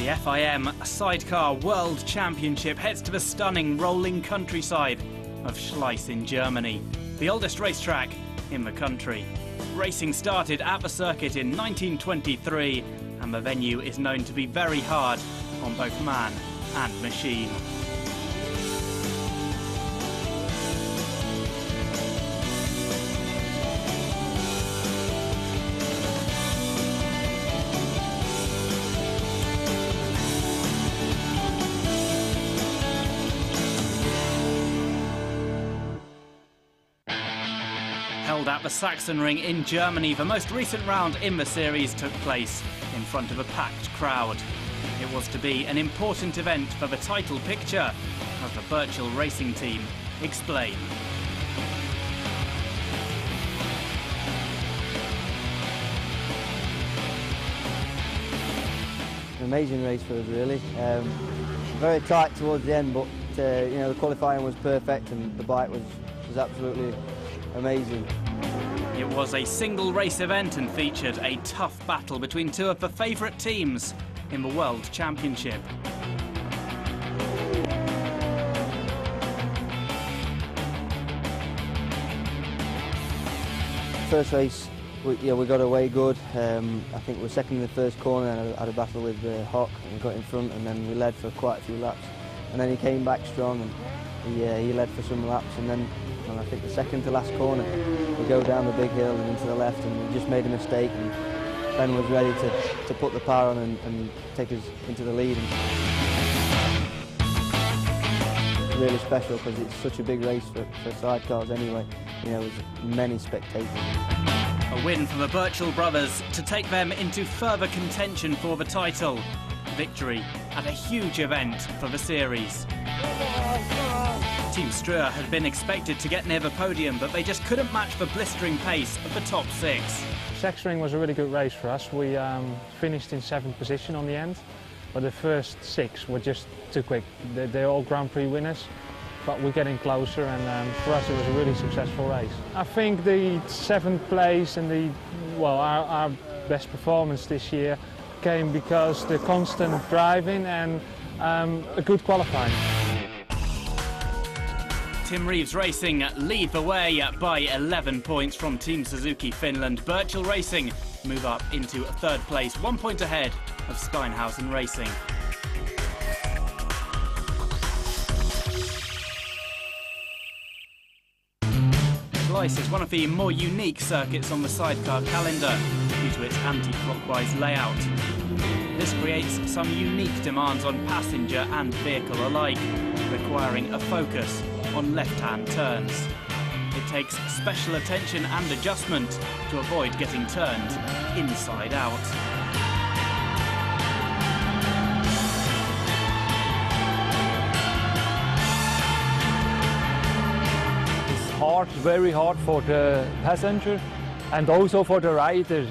The FIM Sidecar World Championship heads to the stunning rolling countryside of Schleiz in Germany, the oldest racetrack in the country. Racing started at the circuit in 1923, and the venue is known to be very hard on both man and machine. Held at the Sachsenring in Germany, the most recent round in the series took place in front of a packed crowd. It was to be an important event for the title picture of the virtual racing team. Explain. An amazing race for us, really. Very tight towards the end, but you know, the qualifying was perfect and the bike was absolutely amazing. It was a single race event and featured a tough battle between two of the favourite teams in the World Championship. First race, we got away good. I think we were second in the first corner and I had a battle with Hock and we got in front, and then we led for quite a few laps. And then he came back strong and he led for some laps, and then I think the second to last corner we go down the big hill and into the left, and we just made a mistake, and Ben was ready to put the power on and take us into the lead. It's really special because it's such a big race for sidecars anyway. You know, there's many spectators. A win for the Birchall brothers to take them into further contention for the title. Victory at a huge event for the series. Team Struer had been expected to get near the podium, but they just couldn't match the blistering pace of the top six. Sachsenring was a really good race for us. We finished in 7th position on the end, but the first 6 were just too quick. They're all Grand Prix winners, but we're getting closer, and for us it was a really successful race. I think the 7th place and our best performance this year came because the constant driving and a good qualifying. Tim Reeves Racing lead the way by 11 points from Team Suzuki Finland. Birchall Racing move up into 3rd place, 1 point ahead of Steinhausen Racing. Schleiz is one of the more unique circuits on the sidecar calendar due to its anti-clockwise layout. This creates some unique demands on passenger and vehicle alike, requiring a focus on left-hand turns. It takes special attention and adjustment to avoid getting turned inside out. It's hard, very hard for the passenger and also for the rider.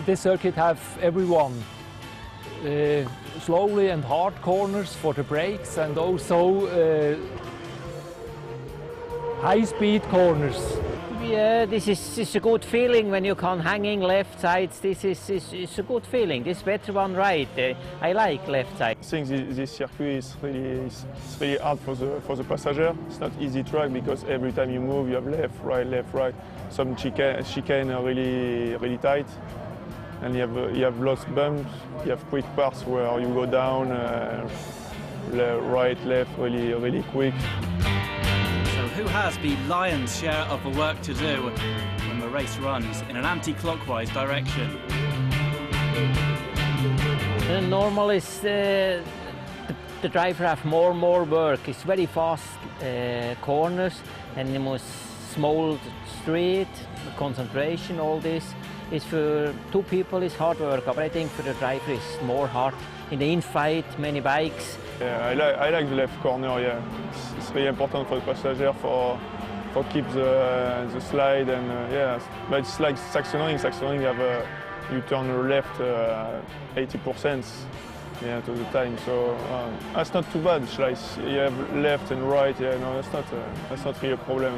This circuit have everyone. Slowly and hard corners for the brakes, and also high-speed corners. Yeah, this is a good feeling when you can hanging left sides. This is a good feeling. This better one right. I like left side. I think this circuit is really hard for the passenger. It's not easy track because every time you move you have left, right. Some chicane are really tight. And you have lots of bumps, you have quick parts where you go down, right, left, really quick. So who has the lion's share of the work to do when the race runs in an anti-clockwise direction? Normally the driver have more work. It's very fast corners, and you must small street, concentration, all this. Is for 2 people is hard work, but I think for the driver it's more hard. In the infight, many bikes. Yeah, I like the left corner. Yeah, it's really important for the passenger for keep the slide, and yeah. But it's like Sachsenring. Sachsenring you turn left 80% to the time. So that's not too bad. Schleiz, you have left and right. Yeah, no, that's not really a problem.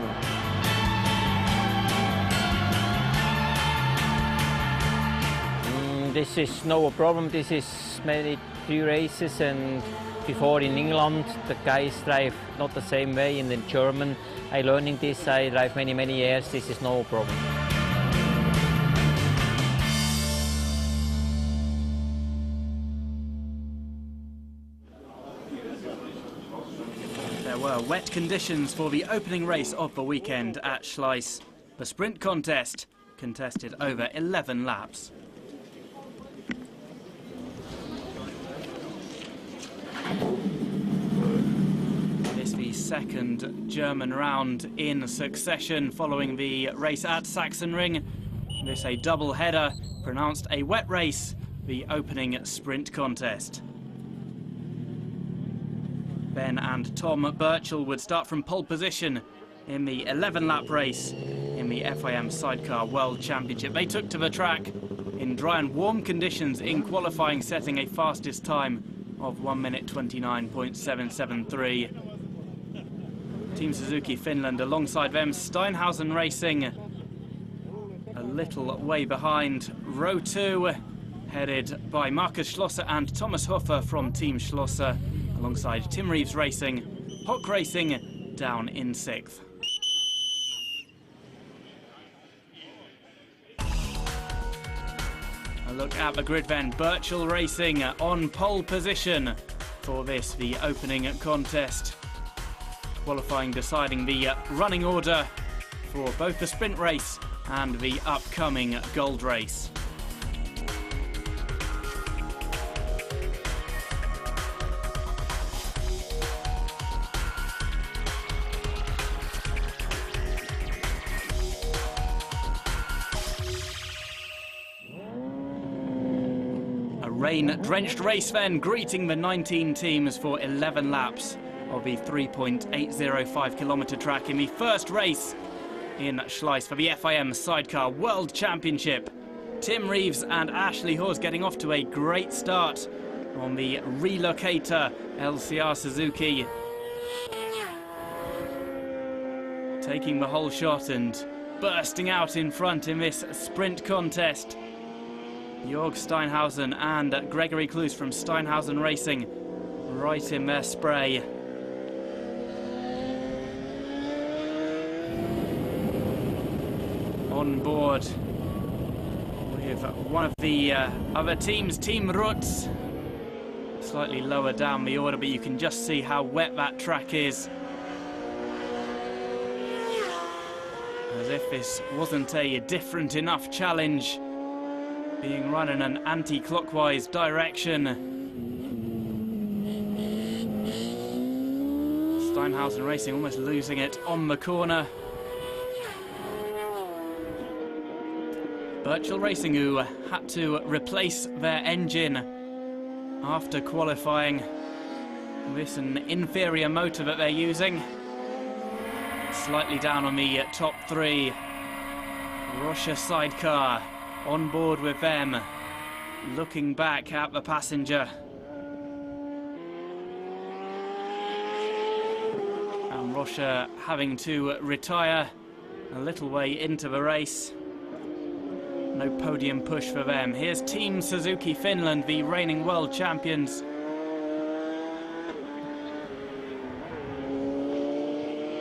this is no problem. This is many 3 races, and before in England the guys drive not the same way. And in German, I learning this. I drive many years. This is no problem. There were wet conditions for the opening race of the weekend at Schleiz. The sprint contest contested over 11 laps. This the second German round in succession following the race at Sachsenring. This a double header, pronounced a wet race, the opening sprint contest. Ben and Tom Birchall would start from pole position in the 11-lap race in the FIM Sidecar World Championship. They took to the track in dry and warm conditions in qualifying, setting a fastest time of 1 minute 29.773. Team Suzuki Finland alongside them, Steinhausen Racing a little way behind. Row 2 headed by Markus Schlosser and Thomas Hofer from Team Schlosser, alongside Tim Reeves Racing, Hock Racing down in 6th. A look at the grid then. Birchall Racing on pole position for this, the opening contest. Qualifying deciding the running order for both the sprint race and the upcoming gold race. Rain-drenched race then, greeting the 19 teams for 11 laps of the 3.805 kilometre track in the first race in Schleiz for the FIM Sidecar World Championship. Tim Reeves and Ashley Hawes getting off to a great start on the relocator LCR Suzuki, taking the whole shot and bursting out in front in this sprint contest. Jörg Steinhausen and Gregory Clues from Steinhausen Racing right in their spray. On board with one of the other teams, Team Rutz, slightly lower down the order, but you can just see how wet that track is. As if this wasn't a different enough challenge being run in an anti-clockwise direction. Steinhausen Racing almost losing it on the corner. Birchall Racing, who had to replace their engine after qualifying. This an inferior motor that they're using. Slightly down on the top 3. Russia Sidecar on board with them, looking back at the passenger. And Russia having to retire a little way into the race. No podium push for them. Here's Team Suzuki Finland, the reigning world champions.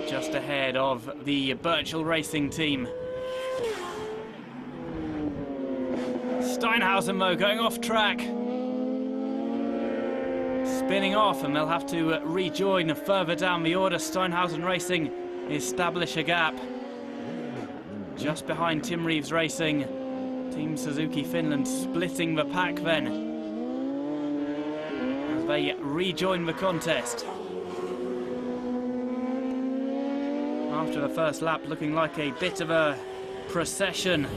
Just ahead of the Birchall Racing team. Steinhausen though going off track, spinning off, and they'll have to rejoin further down the order. Steinhausen Racing establish a gap just behind Tim Reeves Racing. Team Suzuki Finland splitting the pack then as they rejoin the contest. After the first lap looking like a bit of a procession,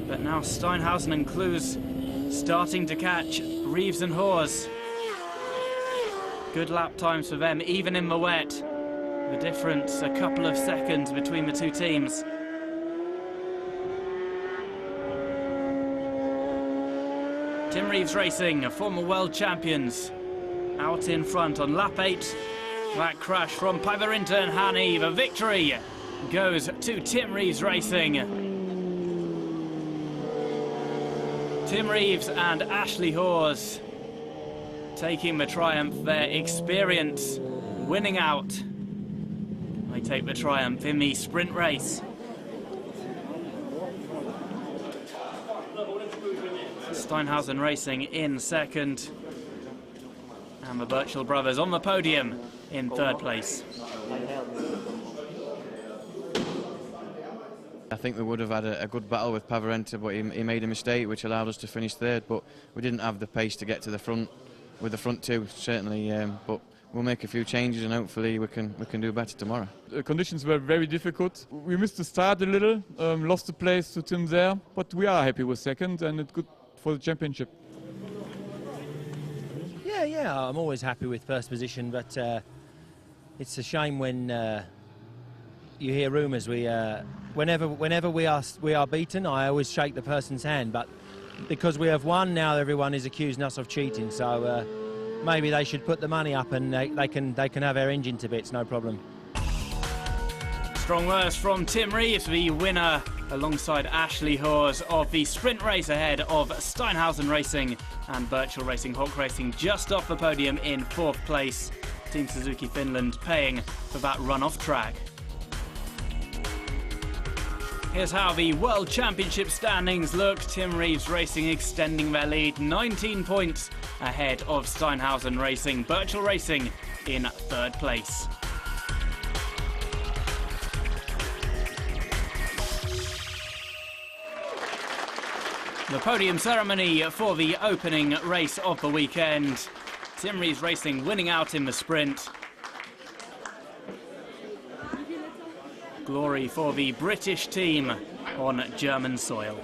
but now Steinhausen and Clues starting to catch Reeves and Hawes. Good lap times for them, even in the wet. The difference, a couple of seconds between the two teams. Tim Reeves Racing, former world champions, out in front on lap 8. That crash from Päivärinta and Hani. The victory goes to Tim Reeves Racing. Tim Reeves and Ashley Hawes taking the triumph, their experience winning out. They take the triumph in the sprint race. Steinhausen Racing in second, and the Birchall brothers on the podium in third place. I think we would have had a good battle with Pavarenta, but he made a mistake which allowed us to finish third, but we didn't have the pace to get to the front with the front two, certainly, but we'll make a few changes and hopefully we can do better tomorrow. The conditions were very difficult. We missed the start a little, lost the place to Tim there, but we are happy with second and it's good for the championship. Yeah, I'm always happy with first position, but it's a shame when you hear rumours. Whenever we are beaten, I always shake the person's hand, but because we have won now, everyone is accusing us of cheating. So maybe they should put the money up and they can have our engine to bits, no problem. Strong words from Tim Reeves, the winner, alongside Ashley Hawes of the sprint race ahead of Steinhausen Racing and Birchall Racing. Hawk Racing just off the podium in fourth place. Team Suzuki Finland paying for that run-off track. Here's how the World Championship standings look. Tim Reeves Racing extending their lead, 19 points ahead of Steinhausen Racing. Birchall Racing in third place. The podium ceremony for the opening race of the weekend. Tim Reeves Racing winning out in the sprint. Glory for the British team on German soil.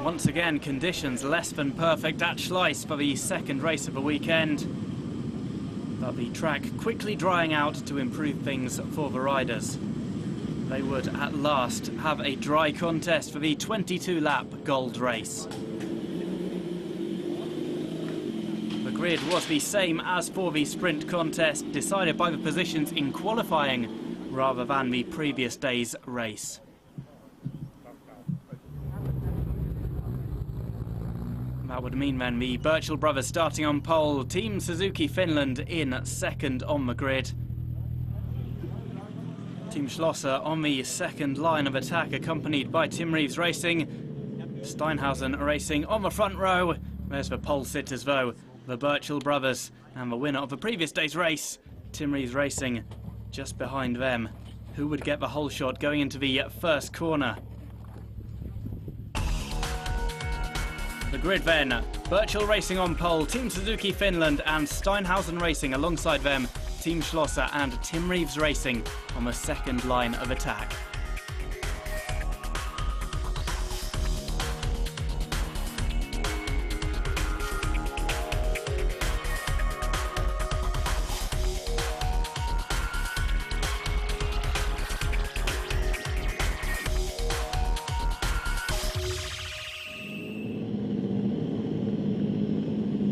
Once again, conditions less than perfect at Schleiz for the second race of the weekend. But the track quickly drying out to improve things for the riders. They would at last have a dry contest for the 22-lap gold race. The grid was the same as for the sprint contest, decided by the positions in qualifying rather than the previous day's race. That would mean then the Birchall brothers starting on pole, Team Suzuki Finland in second on the grid. Team Schlosser on the second line of attack, accompanied by Tim Reeves Racing. Steinhausen Racing on the front row. There's the pole sitters though, the Birchall brothers, and the winner of the previous day's race, Tim Reeves Racing, just behind them. Who would get the whole shot going into the first corner? The grid then, Birchall Racing on pole, Team Suzuki Finland and Steinhausen Racing alongside them, Team Schlosser and Tim Reeves Racing on the second line of attack.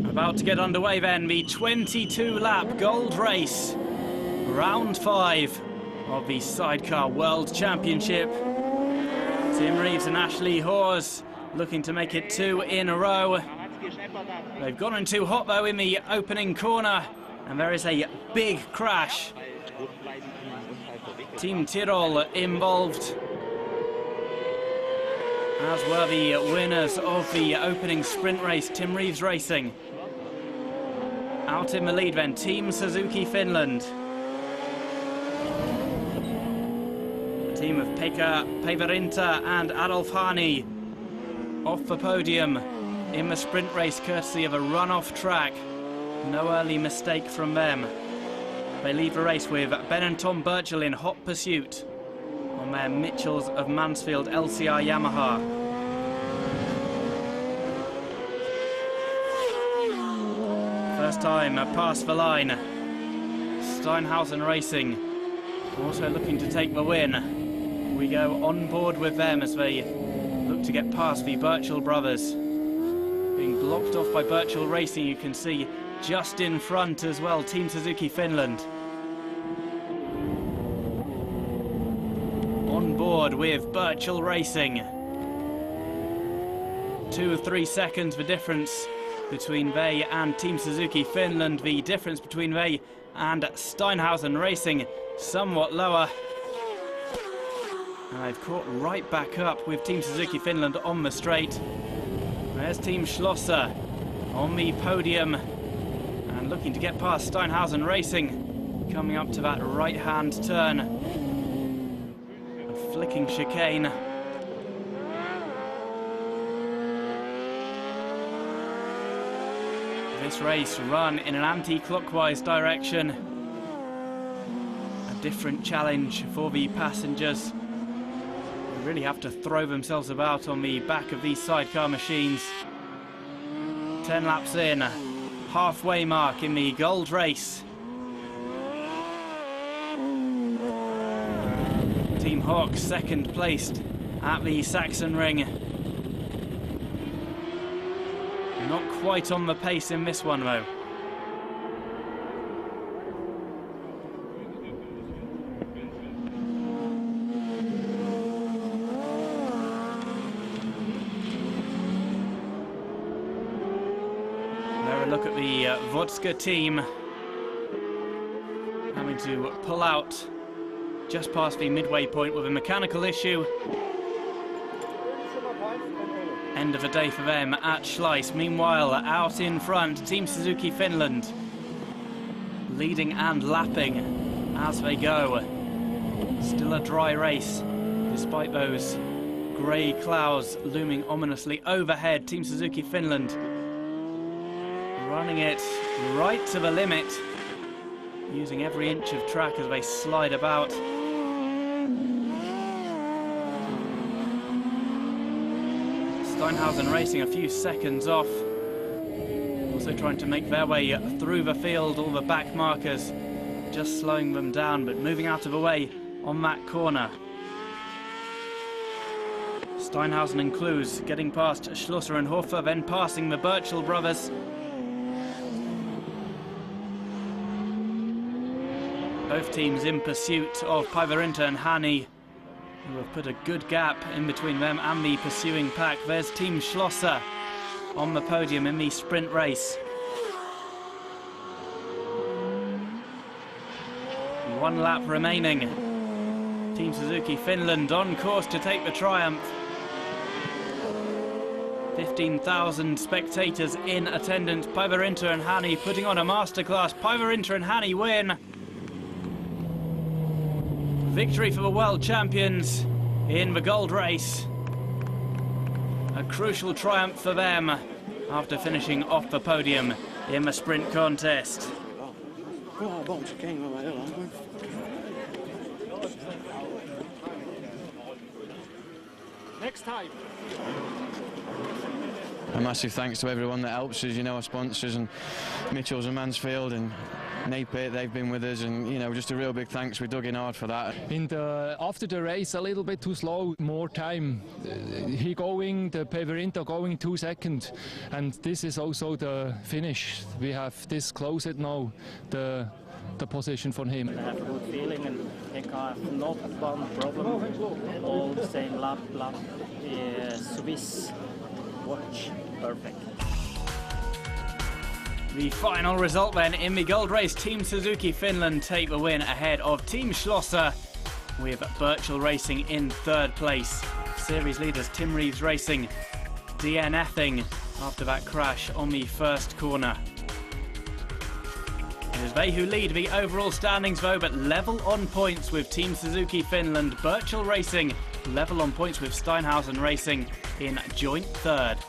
About to get underway then, the 22-lap gold race. Round 5 of the Sidecar World Championship. Tim Reeves and Ashley Hawes looking to make it 2 in a row. They've gone in too hot though in the opening corner, and there is a big crash. Team Tyrol involved, as were the winners of the opening sprint race, Tim Reeves Racing. Out in the lead then, Team Suzuki Finland. The team of Pekka Päivärinta and Adolf Hani off the podium in the sprint race courtesy of a run-off track. No early mistake from them. They leave the race with Ben and Tom Birchall in hot pursuit on their Mitchells of Mansfield LCR Yamaha. First time past the line. Steinhausen Racing also looking to take the win. We go on board with them as they look to get past the Birchall brothers. being blocked off by Birchall Racing. You can see just in front as well, Team Suzuki Finland. On board with Birchall Racing. 2 or 3 seconds the difference between they and Team Suzuki Finland. The difference between they and Steinhausen Racing somewhat lower. And they've caught right back up with Team Suzuki Finland on the straight. There's Team Schlosser on the podium and looking to get past Steinhausen Racing, coming up to that right-hand turn. A flicking chicane. This race run in an anti-clockwise direction. A different challenge for the passengers. They really have to throw themselves about on the back of these sidecar machines. 10 laps in, halfway mark in the gold race. Team Hawk second placed at the Saxon Ring. Not quite on the pace in this one though. There a look at the Vodska team having to pull out just past the midway point with a mechanical issue. End of the day for them at Schleiz. Meanwhile, out in front, Team Suzuki Finland leading and lapping as they go. Still a dry race, despite those grey clouds looming ominously overhead. Team Suzuki Finland running it right to the limit, using every inch of track as they slide about. Steinhausen Racing a few seconds off, also trying to make their way through the field. All the back markers just slowing them down, but moving out of the way on that corner. Steinhausen and Clues getting past Schlosser and Hofer, then passing the Birchall brothers. Both teams in pursuit of Päivärinta and Hani, who have put a good gap in between them and the pursuing pack. There's Team Schlosser on the podium in the sprint race. 1 lap remaining. Team Suzuki Finland on course to take the triumph. 15,000 spectators in attendance. Päivärinta and Hani putting on a masterclass. Päivärinta and Hani win. Victory for the world champions in the gold race. A crucial triumph for them after finishing off the podium in the sprint contest. Next time. A massive thanks to everyone that helps us, you know, our sponsors and Mitchells and Mansfield and Napier, they've been with us, and you know, just a real big thanks. We dug in hard for that. After the race, a little bit too slow, more time. The Päivärinta going 2 seconds, and this is also the finish. We have this closed now, the position for him. I have a good feeling, and I think I have not one problem. All the same lap, Swiss watch, perfect. The final result then in the gold race, Team Suzuki Finland take the win ahead of Team Schlosser, with Birchall Racing in 3rd place. Series leaders Tim Reeves Racing DNFing after that crash on the first corner. It is they who lead the overall standings though, but level on points with Team Suzuki Finland. Birchall Racing level on points with Steinhausen Racing in joint 3rd.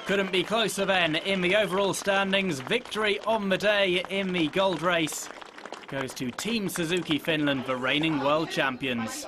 Couldn't be closer then in the overall standings. Victory on the day in the gold race goes to Team Suzuki Finland, the reigning world champions.